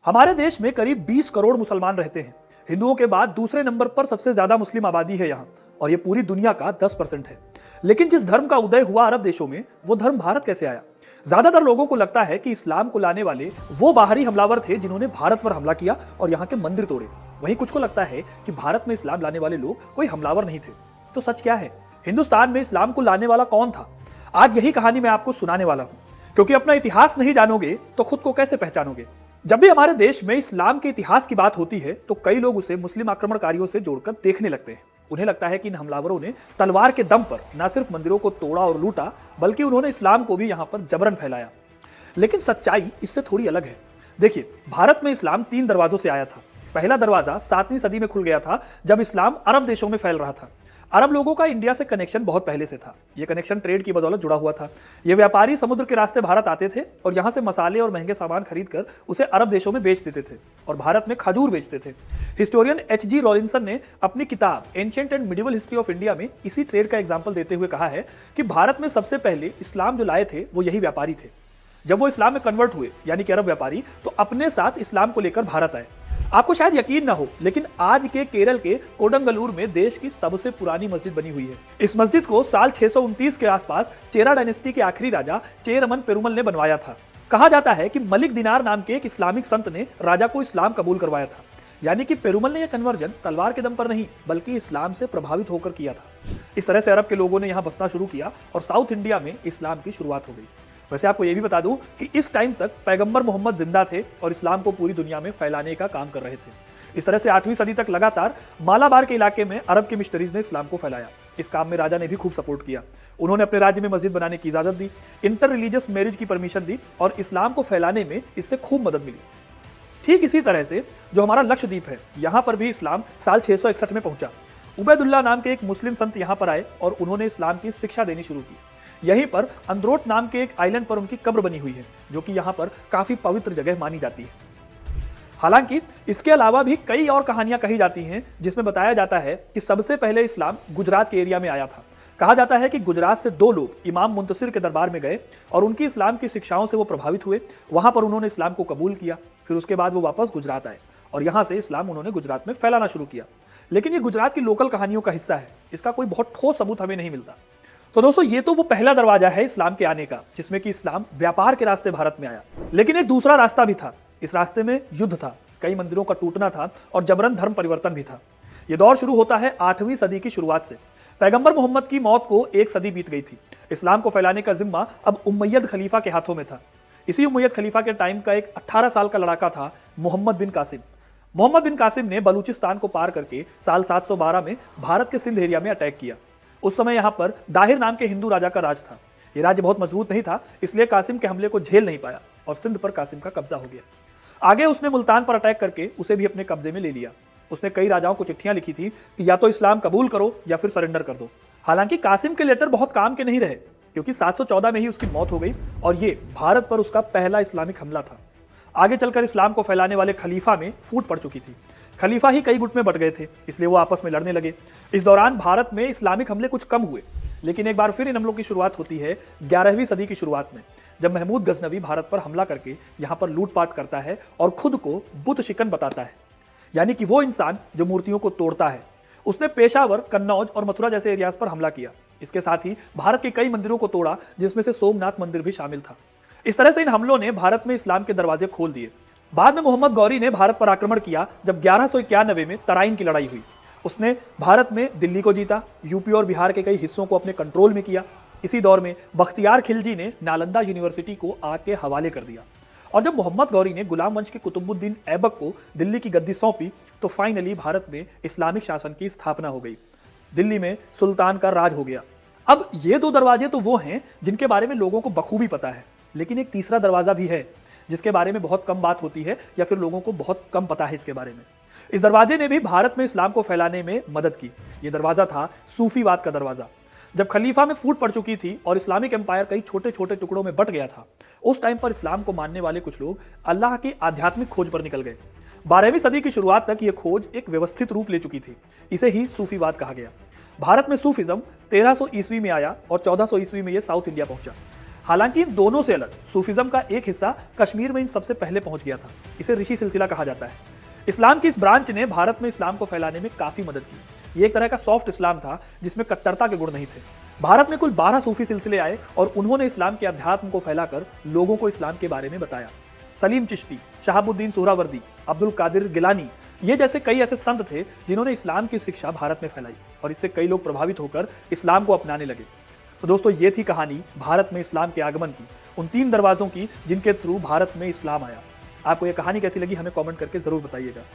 हमारे देश में करीब 20 करोड़ मुसलमान रहते हैं। हिंदुओं के बाद दूसरे नंबर पर सबसे ज्यादा मुस्लिम आबादी है यहाँ, और ये पूरी दुनिया का 10% है। लेकिन जिस धर्म का उदय हुआ अरब देशों में, वो धर्म भारत कैसे आया? ज्यादातर लोगों को लगता है कि इस्लाम को लाने वाले वो बाहरी हमलावर थे जिन्होंने भारत पर हमला किया और यहाँ के मंदिर तोड़े। वहीं कुछ को लगता है कि भारत में इस्लाम लाने वाले लोग कोई हमलावर नहीं थे। तो सच क्या है? हिंदुस्तान में इस्लाम को लाने वाला कौन था? आज यही कहानी मैं आपको सुनाने वाला हूँ, क्योंकि अपना इतिहास नहीं जानोगे तो खुद को कैसे पहचानोगे। जब भी हमारे देश में इस्लाम के इतिहास की बात होती है तो कई लोग उसे मुस्लिम आक्रमणकारियों से जोड़कर देखने लगते हैं। उन्हें लगता है कि इन हमलावरों ने तलवार के दम पर न सिर्फ मंदिरों को तोड़ा और लूटा, बल्कि उन्होंने इस्लाम को भी यहाँ पर जबरन फैलाया। लेकिन सच्चाई इससे थोड़ी अलग है। देखिए, भारत में इस्लाम 3 दरवाजों से आया था। पहला दरवाजा 7वीं सदी में खुल गया था, जब इस्लाम अरब देशों में फैल रहा था। अरब लोगों का इंडिया से कनेक्शन बहुत पहले से था। यह कनेक्शन ट्रेड की बदौलत जुड़ा हुआ था। ये व्यापारी समुद्र के रास्ते भारत आते थे और यहाँ से मसाले और महंगे सामान खरीदकर उसे अरब देशों में बेच देते थे और भारत में खजूर बेचते थे। Historian H.G. रॉलिंसन ने अपनी किताब ancient and medieval history of India में इसी ट्रेड का एग्जाम्पल देते हुए कहा है कि भारत में सबसे पहले इस्लाम जो लाए थे वो यही व्यापारी थे। जब वो इस्लाम में कन्वर्ट हुए, यानी कि अरब व्यापारी, तो अपने साथ इस्लाम को लेकर भारत आए। आपको शायद यकीन ना हो, लेकिन आज के केरल के कोडंगलूर में देश की सबसे पुरानी मस्जिद बनी हुई है। इस मस्जिद को साल 629 के आसपास चेरा डायनेस्टी के आखिरी राजा चेरमन पेरुमल ने बनवाया था। कहा जाता है कि मलिक दिनार नाम के एक इस्लामिक संत ने राजा को इस्लाम कबूल करवाया था। यानी कि पेरुमल ने यह कन्वर्जन तलवार के दम पर नहीं, बल्कि इस्लाम से प्रभावित होकर किया था। इस तरह से अरब के लोगों ने यहाँ बसना शुरू किया और साउथ इंडिया में इस्लाम की शुरुआत हो गई। वैसे आपको यह भी बता दूं कि इस टाइम तक पैगंबर मोहम्मद जिंदा थे और इस्लाम को पूरी दुनिया में फैलाने का काम कर रहे थे। इस तरह से 8वीं सदी तक लगातार मालाबार के इलाके में अरब के मिशनरीज ने इस्लाम को फैलाया। इस काम में राजा ने भी खूब सपोर्ट किया। उन्होंने अपने राज्य में मस्जिद बनाने की इजाजत दी, इंटर रिलीजियस मैरिज की परमिशन दी और इस्लाम को फैलाने में इससे खूब मदद मिली। ठीक इसी तरह से जो हमारा लक्षद्वीप है, यहाँ पर भी इस्लाम साल 661 में पहुंचा। उबैदुल्लाह नाम के एक मुस्लिम संत यहाँ पर आए और उन्होंने इस्लाम की शिक्षा देनी शुरू की। यहीं पर अंद्रोट नाम के एक आइलैंड पर उनकी कब्र बनी हुई है, जो कि यहाँ पर काफी पवित्र जगह मानी जाती है। हालांकि इसके अलावा भी कई और कहानियां कही जाती हैं, जिसमें बताया जाता है कि सबसे पहले इस्लाम गुजरात के एरिया में आया था। कहा जाता है कि गुजरात से 2 लोग इमाम मुंतसिर के दरबार में गए और उनकी इस्लाम की शिक्षाओं से वो प्रभावित हुए। वहां पर उन्होंने इस्लाम को कबूल किया। फिर उसके बाद वो वापस गुजरात आए और यहाँ से इस्लाम उन्होंने गुजरात में फैलाना शुरू किया। लेकिन ये गुजरात की लोकल कहानियों का हिस्सा है। इसका कोई बहुत ठोस सबूत हमें नहीं मिलता। तो दोस्तों, ये तो वो पहला दरवाजा है इस्लाम के आने का, जिसमें कि इस्लाम व्यापार के रास्ते भारत में आया। लेकिन एक दूसरा रास्ता भी था। इस रास्ते में युद्ध था, कई मंदिरों का टूटना था और जबरन धर्म परिवर्तन भी था। यह दौर शुरू होता है 8वीं सदी की शुरुआत से। पैगंबर मोहम्मद की मौत को 1 सदी बीत गई थी। इस्लाम को फैलाने का जिम्मा अब उमैयद खलीफा के हाथों में था। इसी उमैयद खलीफा के टाइम का एक 18 साल का लड़का था मोहम्मद बिन कासिम। मोहम्मद बिन कासिम ने बलूचिस्तान को पार करके साल 712 में भारत के सिंध एरिया में अटैक किया। उस समय यहाँ पर दाहिर नाम के हिंदू राजा का राज था। यह राज्य बहुत मजबूत नहीं था, इसलिए कासिम के हमले को झेल नहीं पाया और सिंध पर कासिम का कब्जा हो गया। आगे उसने मुल्तान पर अटैक करके उसे भी अपने कब्जे में ले लिया। उसने कई राजाओं को चिट्ठियां लिखी थी कि या तो इस्लाम कबूल करो या फिर सरेंडर कर दो। हालांकि कासिम के लेटर बहुत काम के नहीं रहे, क्योंकि 714 में ही उसकी मौत हो गई और ये भारत पर उसका पहला इस्लामिक हमला था। आगे चलकर इस्लाम को फैलाने वाले खलीफा में फूट पड़ चुकी थी। खलीफा ही कई गुट में बट गए थे, इसलिए वो आपस में लड़ने लगे। इस दौरान भारत में इस्लामिक हमले कुछ कम हुए, लेकिन एक बार फिर इन हमलों की शुरुआत होती है 11वीं सदी की शुरुआत में, जब महमूद गजनवी भारत पर हमला करके यहाँ पर लूटपाट करता है और खुद को बुत शिकन बताता है, यानी कि वो इंसान जो मूर्तियों को तोड़ता है। उसने पेशावर, कन्नौज और मथुरा जैसे एरियाज पर हमला किया। इसके साथ ही भारत के कई मंदिरों को तोड़ा, जिसमें से सोमनाथ मंदिर भी शामिल था। इस तरह से इन हमलों ने भारत में इस्लाम के दरवाजे खोल दिए। बाद में मोहम्मद गौरी ने भारत पर आक्रमण किया, जब 1191 में तराइन की लड़ाई हुई। उसने भारत में दिल्ली को जीता, यूपी और बिहार के कई हिस्सों को अपने कंट्रोल में किया। इसी दौर में बख्तियार खिलजी ने नालंदा यूनिवर्सिटी को आग के हवाले कर दिया। और जब मोहम्मद गौरी ने गुलाम वंश के कुतुबुद्दीन ऐबक को दिल्ली की गद्दी सौंपी, तो फाइनली भारत में इस्लामिक शासन की स्थापना हो गई। दिल्ली में सुल्तान का राज हो गया। अब ये 2 दरवाजे तो वो हैं जिनके बारे में लोगों को बखूबी पता है, लेकिन एक तीसरा दरवाजा भी है जिसके बारे में बहुत कम बात होती है या फिर लोगों को बहुत कम पता है इसके बारे में। इस दरवाजे ने भी भारत में इस्लाम को फैलाने में मदद की। यह दरवाजा था सूफीवाद का दरवाजा। जब खलीफा में फूट पड़ चुकी थी और इस्लामिक एम्पायर कई छोटे छोटे टुकड़ों में बट गया था, उस टाइम पर इस्लाम को मानने वाले कुछ लोग अल्लाह की आध्यात्मिक खोज पर निकल गए। 12वीं सदी की शुरुआत तक यह खोज एक व्यवस्थित रूप ले चुकी थी। इसे ही सूफीवाद कहा गया। भारत में सूफिज्म 1300 ईस्वी में आया और 1400 ईस्वी में यह साउथ इंडिया पहुंचा। हालांकि इन दोनों से अलग सूफिज्म का एक हिस्सा कश्मीर में इन सबसे पहले पहुंच गया था। इसे ऋषि सिलसिला कहा जाता है। इस्लाम की इस ब्रांच ने भारत में इस्लाम को फैलाने में काफी मदद की। ये एक तरह का सॉफ्ट इस्लाम था जिसमें कट्टरता के गुण नहीं थे। भारत में कुल 12 सूफी सिलसिले आए और उन्होंने इस्लाम के अध्यात्म को फैलाकर लोगों को इस्लाम के बारे में बताया। सलीम चिश्ती, शहाबुद्दीन सुहरावर्दी, अब्दुल कादिर गिलानी, ये जैसे कई ऐसे संत थे जिन्होंने इस्लाम की शिक्षा भारत में फैलाई और इससे कई लोग प्रभावित होकर इस्लाम को अपनाने लगे। तो दोस्तों, ये थी कहानी भारत में इस्लाम के आगमन की, उन 3 दरवाजों की जिनके थ्रू भारत में इस्लाम आया। आपको यह कहानी कैसी लगी हमें कमेंट करके जरूर बताइएगा।